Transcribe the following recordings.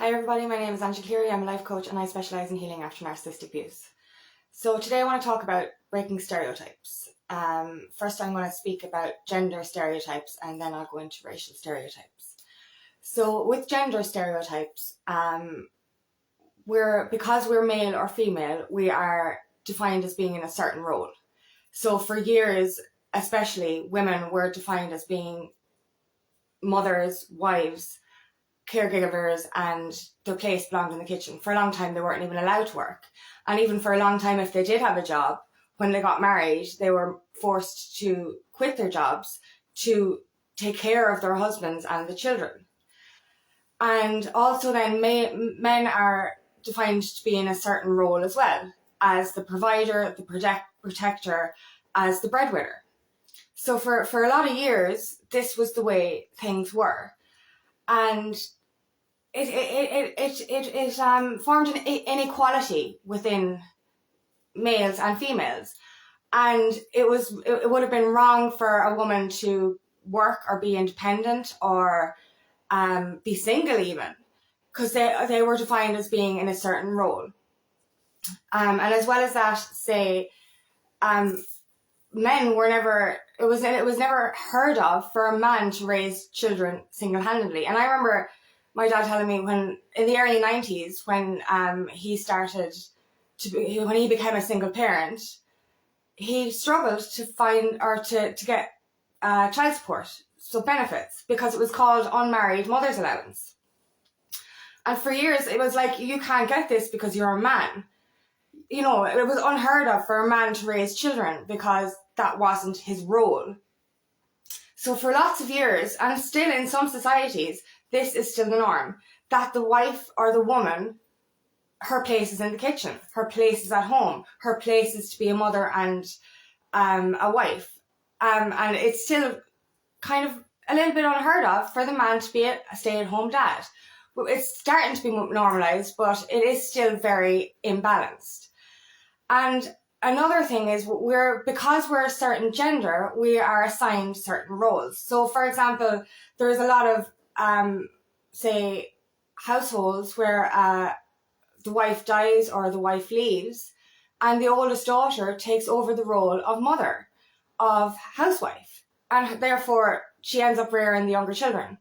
Hi everybody, my name is Angela Cleary. I'm a life coach and I specialise in healing after narcissistic abuse. So today I want to talk about breaking stereotypes. First I'm going to speak about gender stereotypes and then I'll go into racial stereotypes. So with gender stereotypes, because we're male or female, we are defined as being in a certain role. So for years, especially, women were defined as being mothers, wives, caregivers, and their place belonged in the kitchen. For a long time, they weren't even allowed to work. And even for a long time, if they did have a job, when they got married, they were forced to quit their jobs to take care of their husbands and the children. And also then men are defined to be in a certain role as well, as the provider, the protector, as the breadwinner. So for a lot of years, this was the way things were. And it formed an inequality within males and females, and it would have been wrong for a woman to work or be independent or be single even, because they were defined as being in a certain role. And as well as that, men were never. It was never heard of for a man to raise children single-handedly. And I remember my dad telling me when in the early 90s, when he became a single parent, he struggled to find or to get child support, so benefits, because it was called unmarried mother's allowance. And for years it was like, you can't get this because you're a man. You know, it was unheard of for a man to raise children because that wasn't his role. So for lots of years, and still in some societies, this is still the norm, that the wife or the woman, her place is in the kitchen, her place is at home, her place is to be a mother and a wife. And it's still kind of a little bit unheard of for the man to be a stay-at-home dad. But it's starting to be normalised, but it is still very imbalanced. And another thing is because we're a certain gender, we are assigned certain roles. So for example, there's a lot of households where the wife dies or the wife leaves, and the oldest daughter takes over the role of mother, of housewife, and therefore she ends up rearing the younger children.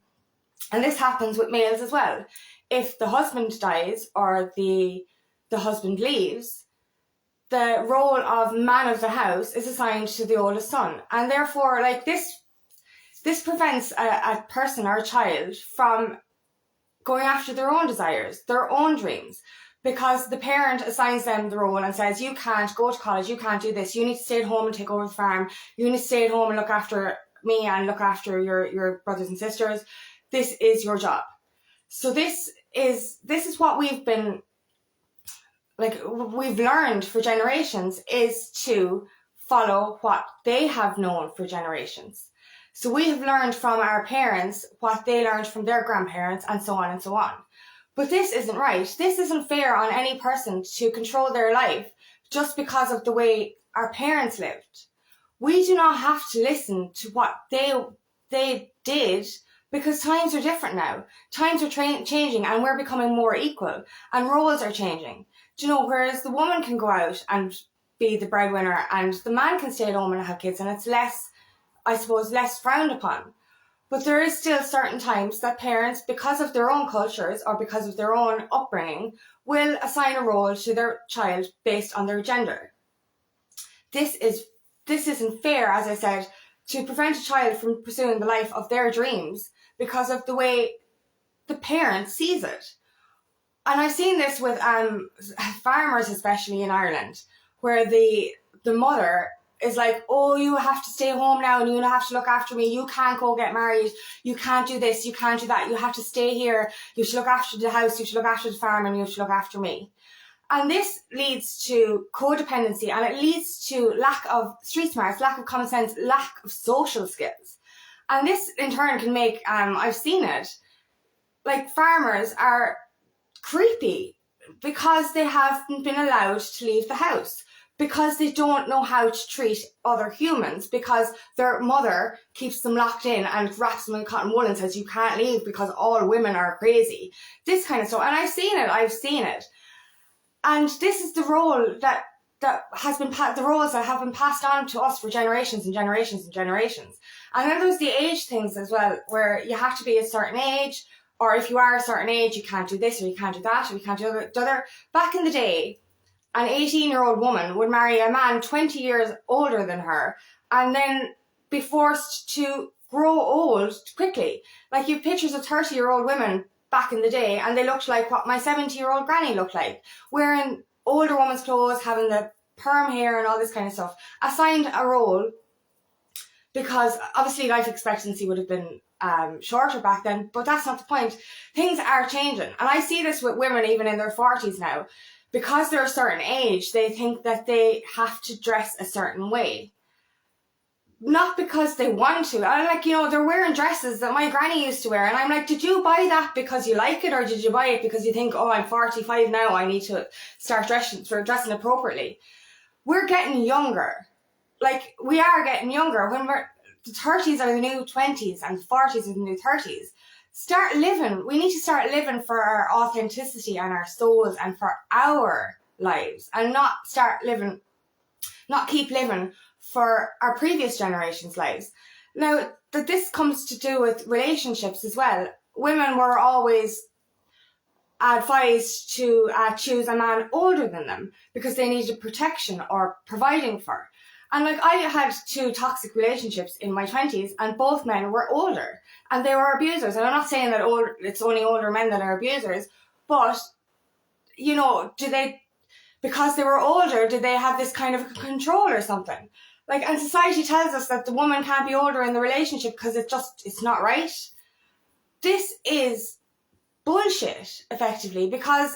And this happens with males as well. If the husband dies or the husband leaves, the role of man of the house is assigned to the oldest son. And therefore, like this prevents a person or a child from going after their own desires, their own dreams, because the parent assigns them the role and says, you can't go to college, you can't do this, you need to stay at home and take over the farm, you need to stay at home and look after me and look after your brothers and sisters. This is your job. So this is what we've learned for generations, is to follow what they have known for generations. So we have learned from our parents what they learned from their grandparents, and so on and so on. But this isn't right. This isn't fair on any person to control their life just because of the way our parents lived. We do not have to listen to what they did, because times are different now. Times are changing and we're becoming more equal and roles are changing. Do you know, whereas the woman can go out and be the breadwinner and the man can stay at home and have kids, and it's less frowned upon. But there is still certain times that parents, because of their own cultures or because of their own upbringing, will assign a role to their child based on their gender. This isn't fair, as I said, to prevent a child from pursuing the life of their dreams because of the way the parent sees it. And I've seen this with farmers, especially in Ireland, where the mother is like, oh, you have to stay home now and you have to look after me. You can't go get married. You can't do this. You can't do that. You have to stay here. You should look after the house. You should look after the farm, and you should look after me. And this leads to codependency, and it leads to lack of street smarts, lack of common sense, lack of social skills. And this in turn can make, I've seen it, like farmers are creepy because they haven't been allowed to leave the house, because they don't know how to treat other humans, because their mother keeps them locked in and wraps them in cotton wool and says you can't leave because all women are crazy. This kind of stuff. And I've seen it. And this is the role that has been, the roles that have been passed on to us for generations and generations and generations. And then there's the age things as well, where you have to be a certain age, or if you are a certain age, you can't do this, or you can't do that, or you can't do the other. Back in the day, an 18-year-old woman would marry a man 20 years older than her and then be forced to grow old quickly. Like, you have pictures of 30-year-old women back in the day and they looked like what my 70-year-old granny looked like, wearing older woman's clothes, having the perm hair and all this kind of stuff, assigned a role, because obviously life expectancy would have been shorter back then, but that's not the point. Things are changing, and I see this with women even in their 40s now. Because they're a certain age, they think that they have to dress a certain way. Not because they want to. I'm like, they're wearing dresses that my granny used to wear. And I'm like, did you buy that because you like it? Or did you buy it because you think, oh, I'm 45 now, I need to start dressing appropriately? We're getting younger. Like, we are getting younger. When the 30s are the new 20s and the 40s are the new 30s. Start living. We need to start living for our authenticity and our souls and for our lives, and not keep living for our previous generation's lives. Now, that this comes to do with relationships as well. Women were always advised to choose a man older than them because they needed protection or providing for. And like, I had 2 toxic relationships in my 20s and both men were older and they were abusers. And I'm not saying that it's only older men that are abusers, but, because they were older, did they have this kind of control or something? Like, and society tells us that the woman can't be older in the relationship because it's not right. This is bullshit, effectively, because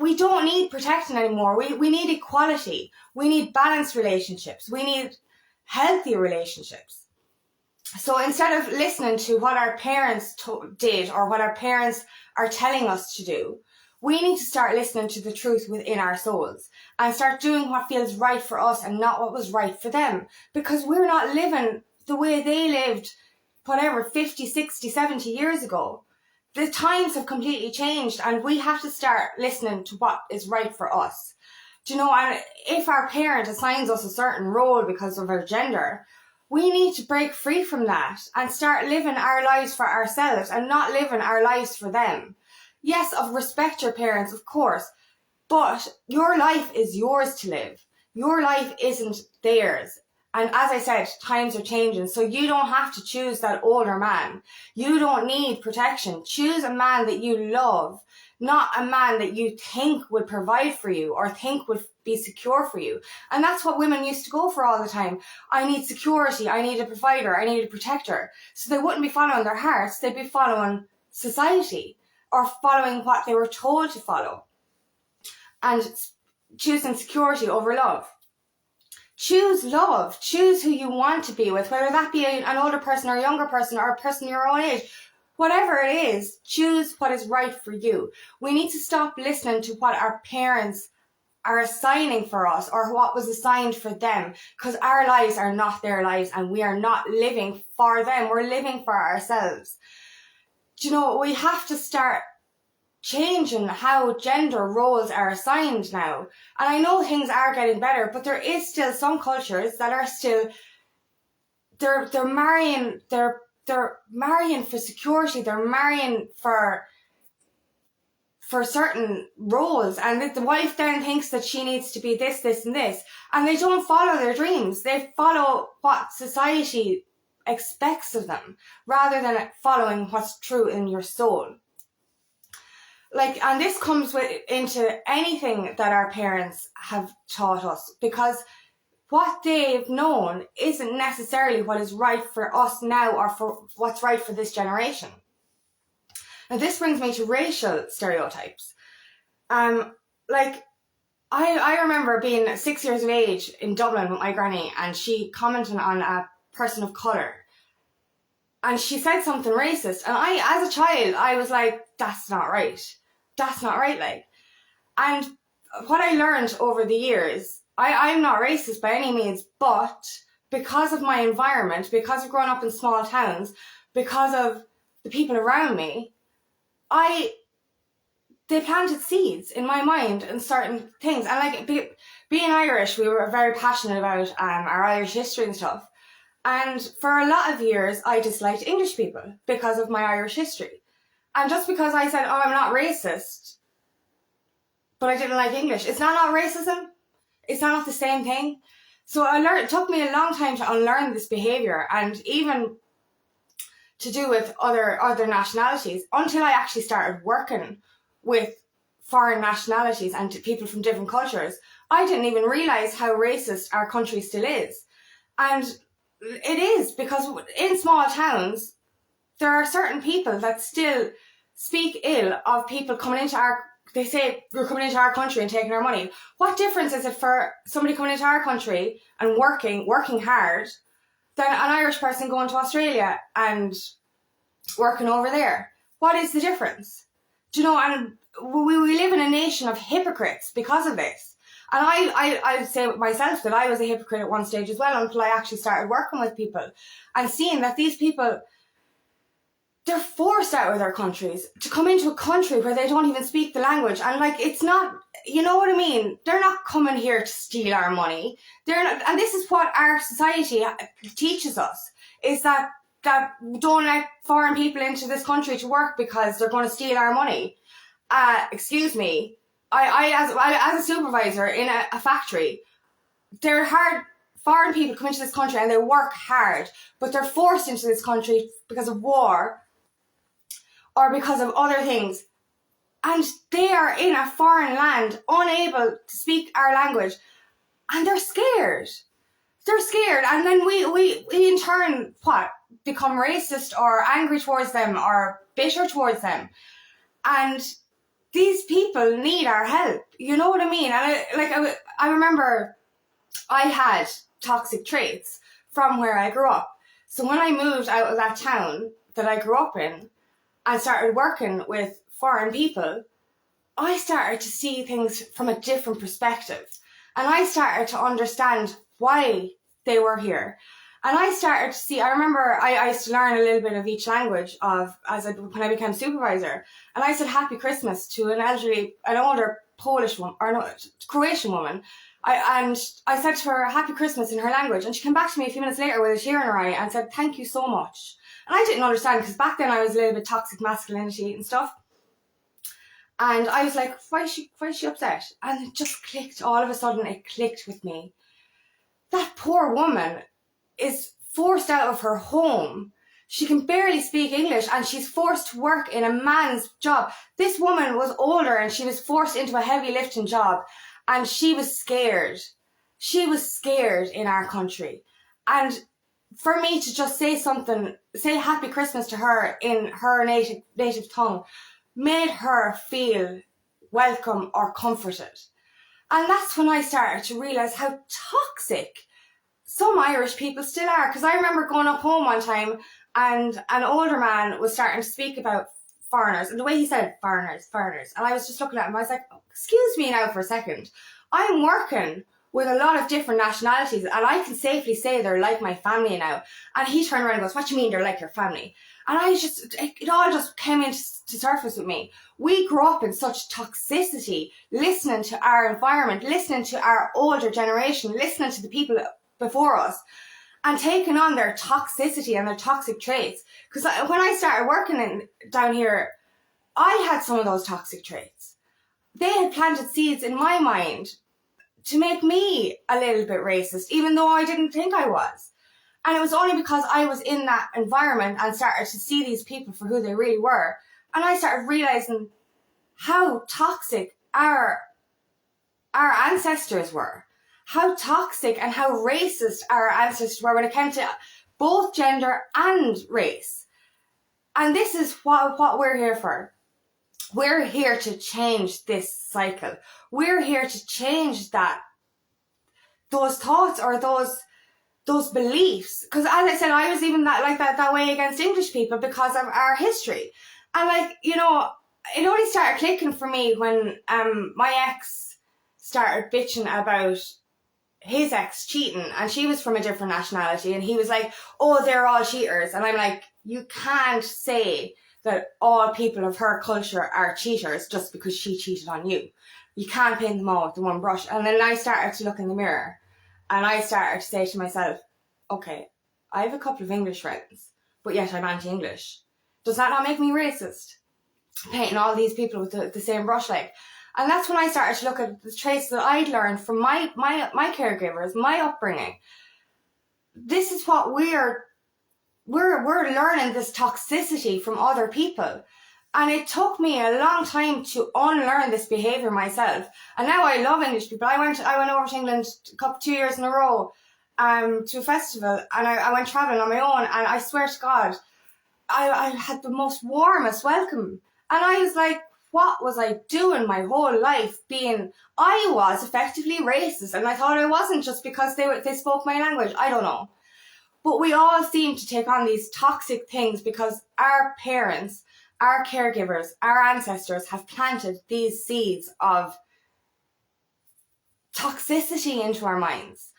we don't need protection anymore. We need equality. We need balanced relationships. We need healthy relationships. So instead of listening to what our parents did or what our parents are telling us to do, we need to start listening to the truth within our souls and start doing what feels right for us and not what was right for them. Because we're not living the way they lived, 50, 60, 70 years ago. The times have completely changed and we have to start listening to what is right for us. And if our parent assigns us a certain role because of our gender, we need to break free from that and start living our lives for ourselves and not living our lives for them. Yes, respect your parents, of course, but your life is yours to live. Your life isn't theirs. And as I said, times are changing, so you don't have to choose that older man. You don't need protection. Choose a man that you love, not a man that you think would provide for you or think would be secure for you. And that's what women used to go for all the time. I need security. I need a provider. I need a protector. So they wouldn't be following their hearts. They'd be following society or following what they were told to follow and choosing security over love. Choose love. Choose who you want to be with, whether that be an older person or a younger person or a person your own age. Whatever it is, choose what is right for you. We need to stop listening to what our parents are assigning for us or what was assigned for them, because our lives are not their lives and we are not living for them. We're living for ourselves. We have to start changing how gender roles are assigned now. And I know things are getting better, but there is still some cultures that are still, they're marrying for security, they're marrying for certain roles, and the wife then thinks that she needs to be this, this and this, and they don't follow their dreams. They follow what society expects of them rather than following what's true in your soul. And this comes into anything that our parents have taught us, because what they've known isn't necessarily what is right for us now or for what's right for this generation. Now, this brings me to racial stereotypes. I remember being 6 years of age in Dublin with my granny, and she commented on a person of colour. And she said something racist. And as a child, I was like, that's not right. That's not right, And what I learned over the years, I'm not racist by any means, but because of my environment, because of growing up in small towns, because of the people around me, they planted seeds in my mind and certain things. And like being Irish, we were very passionate about our Irish history and stuff. And for a lot of years, I disliked English people because of my Irish history. And just because I said, oh, I'm not racist, but I didn't like English, it's not racism. It's not the same thing. So it took me a long time to unlearn this behaviour, and even to do with other nationalities, until I actually started working with foreign nationalities and people from different cultures. I didn't even realise how racist our country still is. And it is, because in small towns, there are certain people that still speak ill of people coming into they say, you're coming into our country and taking our money. What difference is it for somebody coming into our country and working hard, than an Irish person going to Australia and working over there? What is the difference? Do you know, and we live in a nation of hypocrites because of this. And I say myself that I was a hypocrite at one stage as well, until I actually started working with people and seeing that these people, they're forced out of their countries to come into a country where they don't even speak the language. And like, it's not, you know what I mean? They're not coming here to steal our money. They're not, and this is what our society teaches us, is that don't let foreign people into this country to work because they're going to steal our money. Excuse me. I as a supervisor in a factory, they're hard. Foreign people come into this country and they work hard, but they're forced into this country because of war or because of other things. And they are in a foreign land, unable to speak our language, and they're scared. They're scared. And then we in turn, become racist or angry towards them or bitter towards them. And these people need our help. You know what I mean? And I remember I had toxic traits from where I grew up. So when I moved out of that town that I grew up in and started working with foreign people, I started to see things from a different perspective. And I started to understand why they were here. And I started to see, I remember I used to learn a little bit of each language when I became supervisor. And I said Happy Christmas to an older Croatian woman. I said to her Happy Christmas in her language, and she came back to me a few minutes later with a tear in her eye and said, thank you so much. And I didn't understand, because back then I was a little bit toxic masculinity and stuff. And I was like, why is she upset? And it just clicked. All of a sudden it clicked with me. That poor woman is forced out of her home. She can barely speak English, and she's forced to work in a man's job. This woman was older and she was forced into a heavy lifting job, and she was scared. She was scared in our country. And for me to just say Happy Christmas to her in her native tongue, made her feel welcome or comforted. And that's when I started to realise how toxic some Irish people still are. Because I remember going up home one time and an older man was starting to speak about foreigners, and the way he said foreigners, and I was just looking at him, I was like, oh, excuse me now for a second. I'm working with a lot of different nationalities, and I can safely say they're like my family now. And he turned around and goes, what do you mean they're like your family? And it all just came into surface with me. We grew up in such toxicity, listening to our environment, listening to our older generation, listening to the people before us, and taking on their toxicity and their toxic traits. Because when I started working down here, I had some of those toxic traits. They had planted seeds in my mind to make me a little bit racist, even though I didn't think I was. And it was only because I was in that environment and started to see these people for who they really were. And I started realizing how toxic our ancestors were. How toxic and how racist our ancestors were when it came to both gender and race. And this is what we're here for. We're here to change this cycle. We're here to change those thoughts or those beliefs. Because as I said, I was even that way against English people because of our history. And it only started clicking for me when my ex started bitching about his ex cheating, and she was from a different nationality, and he was like, oh, they're all cheaters. And I'm like, you can't say that all people of her culture are cheaters just because she cheated on you. You can't paint them all with the one brush. And then I started to look in the mirror, and I started to say to myself, okay, I have a couple of English friends, but yet I'm anti-English. Does that not make me racist? Painting all these people with the same brush, like. And that's when I started to look at the traits that I'd learned from my caregivers, my upbringing. This is what we're learning, this toxicity from other people. And it took me a long time to unlearn this behaviour myself. And now I love English people. I went over to England 2 years in a row to a festival, and I went travelling on my own, and I swear to God, I had the most warmest welcome. And I was like, what was I doing my whole life I was effectively racist, and I thought I wasn't just because they spoke my language. I don't know. But we all seem to take on these toxic things because our parents, our caregivers, our ancestors have planted these seeds of toxicity into our minds.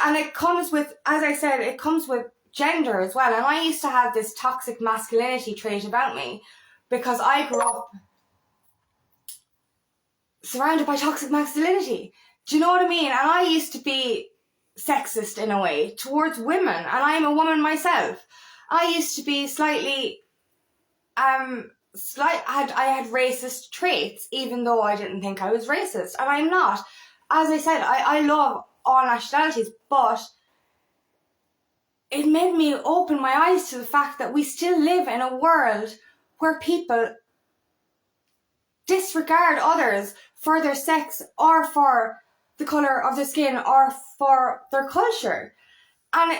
And it comes with, as I said, it comes with gender as well. And I used to have this toxic masculinity trait about me because I grew up surrounded by toxic masculinity. Do you know what I mean? And I used to be sexist in a way towards women, and I'm a woman myself. I used to be slightly I had racist traits, even though I didn't think I was racist, and I'm not. As I said, I love all nationalities, but it made me open my eyes to the fact that we still live in a world where people disregard others for their sex or for the colour of their skin or for their culture. And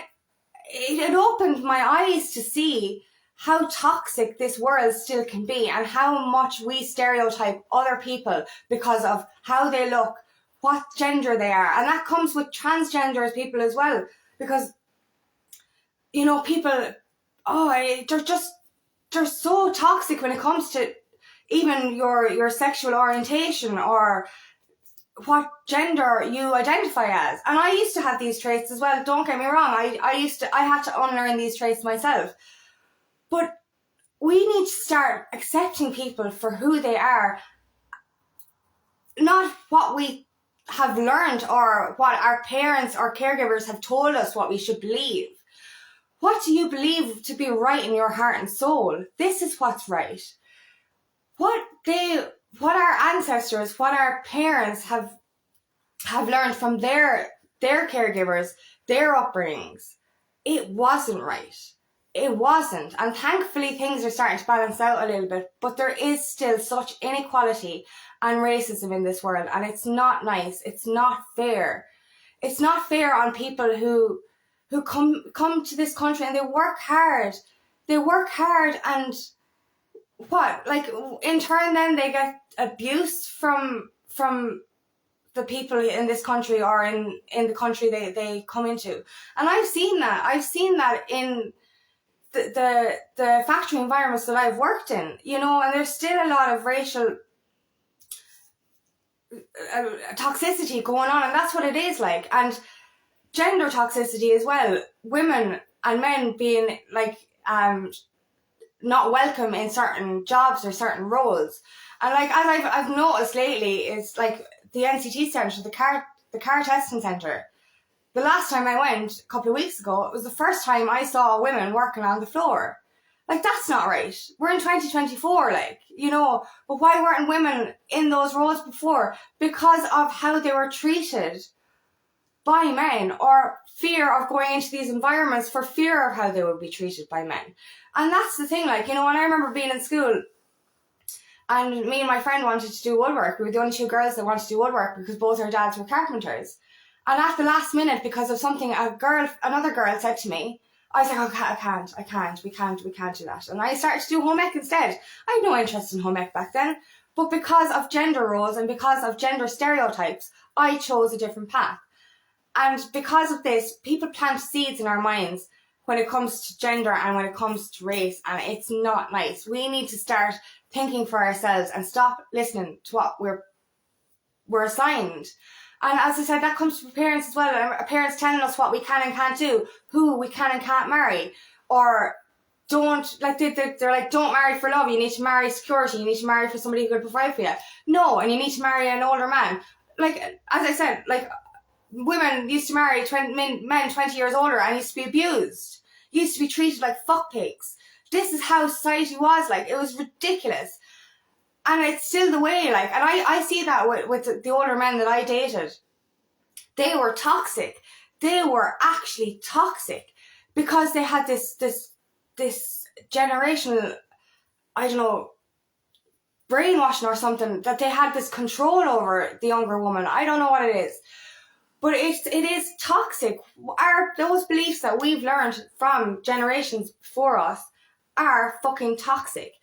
it opened my eyes to see how toxic this world still can be and how much we stereotype other people because of how they look, what gender they are. And that comes with transgender people as well, because, you know, people, they're so toxic when it comes to even your sexual orientation or what gender you identify as. And I used to have these traits as well, don't get me wrong. I had to unlearn these traits myself. But we need to start accepting people for who they are, not what we have learned or what our parents or caregivers have told us what we should believe. What do you believe to be right in your heart and soul? This is what's right. What our ancestors, what our parents have learned from their caregivers, their upbringings, it wasn't right. It wasn't. And thankfully things are starting to balance out a little bit, but there is still such inequality and racism in this world, and it's not nice. It's not fair. It's not fair on people who come to this country and they work hard. They work hard, and what? Like, in turn then they get abuse from the people in this country or in the country they come into. And I've seen that. I've seen that in the factory environments that I've worked in, you know, and there's still a lot of racial toxicity going on, and that's what it is like. And gender toxicity as well. Women and men being like not welcome in certain jobs or certain roles. And like, as I've noticed lately, is like the NCT centre, the car testing centre. The last time I went, a couple of weeks ago, it was the first time I saw women working on the floor. Like, that's not right. We're in 2024, like, you know, but why weren't women in those roles before? Because of how they were treated by men, or fear of going into these environments for fear of how they would be treated by men. And that's the thing, like, you know, when I remember being in school and me and my friend wanted to do woodwork. We were the only two girls that wanted to do woodwork because both our dads were carpenters. And at the last minute, because of something another girl said to me, I was like, okay, we can't do that. And I started to do home ec instead. I had no interest in home ec back then. But because of gender roles and because of gender stereotypes, I chose a different path. And because of this, people plant seeds in our minds when it comes to gender and when it comes to race, and it's not nice. We need to start thinking for ourselves and stop listening to what we're assigned. And as I said, that comes from parents as well. Parents telling us what we can and can't do, who we can and can't marry, or don't, like, they're like, don't marry for love. You need to marry security. You need to marry for somebody who could provide for you. No, and you need to marry an older man. Like, as I said, like, women used to marry men 20 years older and used to be abused. Used to be treated like fuck pigs. This is how society was like. It was ridiculous. And it's still the way, like, and I see that with the older men that I dated. They were toxic. They were actually toxic because they had this generational, I don't know, brainwashing or something, that they had this control over the younger woman. I don't know what it is. But it is toxic. Those beliefs that we've learned from generations before us are fucking toxic.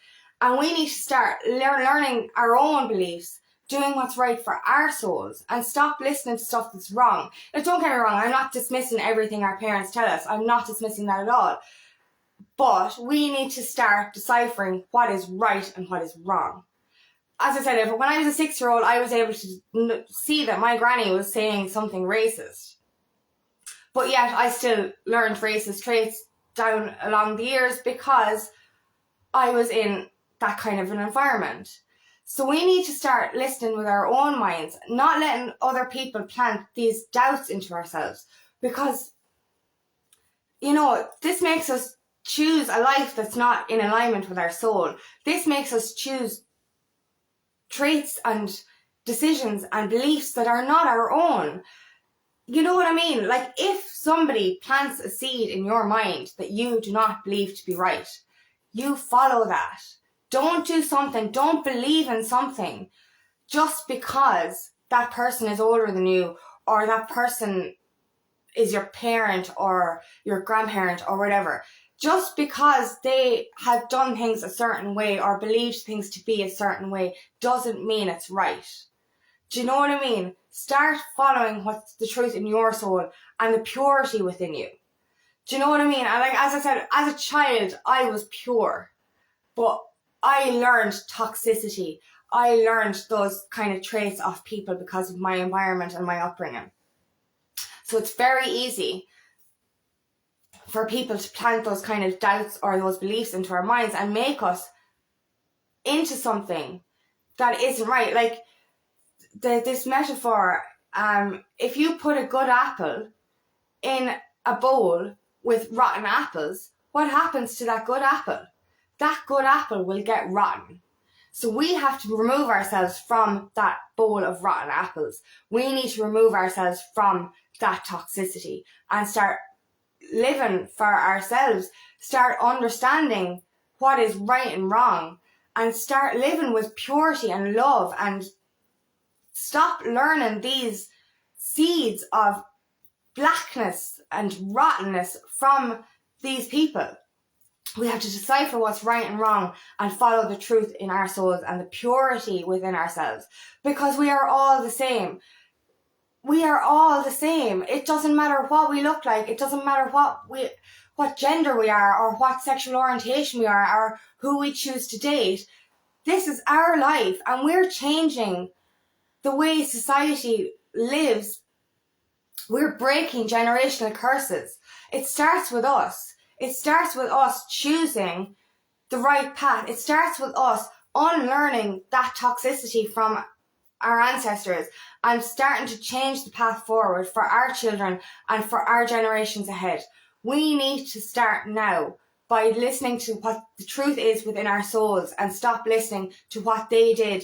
And we need to start learning our own beliefs, doing what's right for our souls, and stop listening to stuff that's wrong. Now, don't get me wrong, I'm not dismissing everything our parents tell us. I'm not dismissing that at all. But we need to start deciphering what is right and what is wrong. As I said, when I was a 6-year-old, I was able to see that my granny was saying something racist. But yet I still learned racist traits down along the years because I was in that kind of an environment. So we need to start listening with our own minds, not letting other people plant these doubts into ourselves. Because, you know, this makes us choose a life that's not in alignment with our soul. This makes us choose traits and decisions and beliefs that are not our own. You know what I mean? Like, if somebody plants a seed in your mind that you do not believe to be right, you follow that. Don't do something, don't believe in something just because that person is older than you, or that person is your parent or your grandparent or whatever. Just because they have done things a certain way or believed things to be a certain way doesn't mean it's right. Do you know what I mean? Start following what's the truth in your soul and the purity within you. Do you know what I mean? And like, as I said, as a child, I was pure. But I learned toxicity. I learned those kind of traits of people because of my environment and my upbringing. So it's very easy for people to plant those kind of doubts or those beliefs into our minds and make us into something that isn't right. Like this metaphor, if you put a good apple in a bowl with rotten apples, what happens to that good apple? That good apple will get rotten. So we have to remove ourselves from that bowl of rotten apples. We need to remove ourselves from that toxicity and start living for ourselves, start understanding what is right and wrong, and start living with purity and love, and stop learning these seeds of blackness and rottenness from these people. We have to decipher what's right and wrong and follow the truth in our souls and the purity within ourselves, because we are all the same. We are all the same. It doesn't matter what we look like. It doesn't matter what gender we are, or what sexual orientation we are, or who we choose to date. This is our life, and we're changing the way society lives. We're breaking generational curses. It starts with us. It starts with us choosing the right path. It starts with us unlearning that toxicity from our ancestors and starting to change the path forward for our children and for our generations ahead. We need to start now by listening to what the truth is within our souls and stop listening to what they did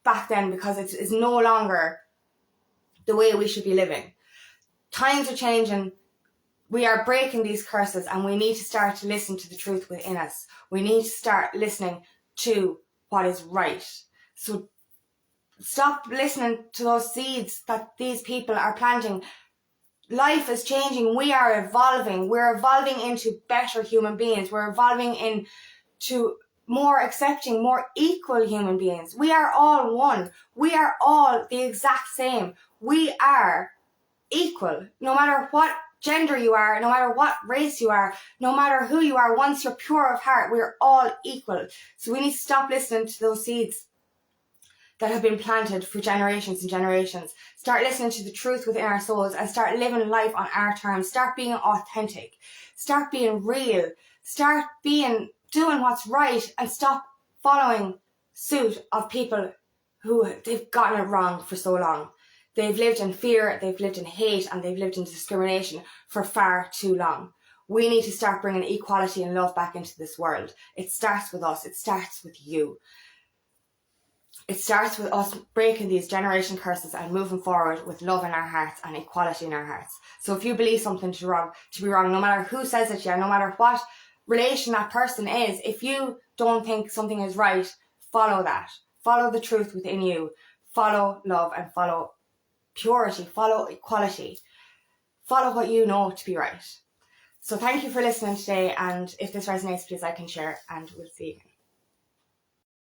back then, because it is no longer the way we should be living. Times are changing. We are breaking these curses, and we need to start to listen to the truth within us. We need to start listening to what is right. So stop listening to those seeds that these people are planting. Life is changing. We are evolving. We're evolving into better human beings. We're evolving into more accepting, more equal human beings. We are all one. We are all the exact same. We are equal. No matter what gender you are, no matter what race you are, no matter who you are, once you're pure of heart, we're all equal. So we need to stop listening to those seeds that have been planted for generations and generations. Start listening to the truth within our souls and start living life on our terms. Start being authentic. Start being real. Start doing what's right and stop following suit of people who they've gotten it wrong for so long. They've lived in fear, they've lived in hate, and they've lived in discrimination for far too long. We need to start bringing equality and love back into this world. It starts with us. It starts with you. It starts with us breaking these generation curses and moving forward with love in our hearts and equality in our hearts. So if you believe something to be wrong, no matter who says it to you, no matter what relation that person is, if you don't think something is right, follow that. Follow the truth within you. Follow love and follow purity. Follow equality. Follow what you know to be right. So thank you for listening today, and if this resonates, please like and share, and we'll see you again.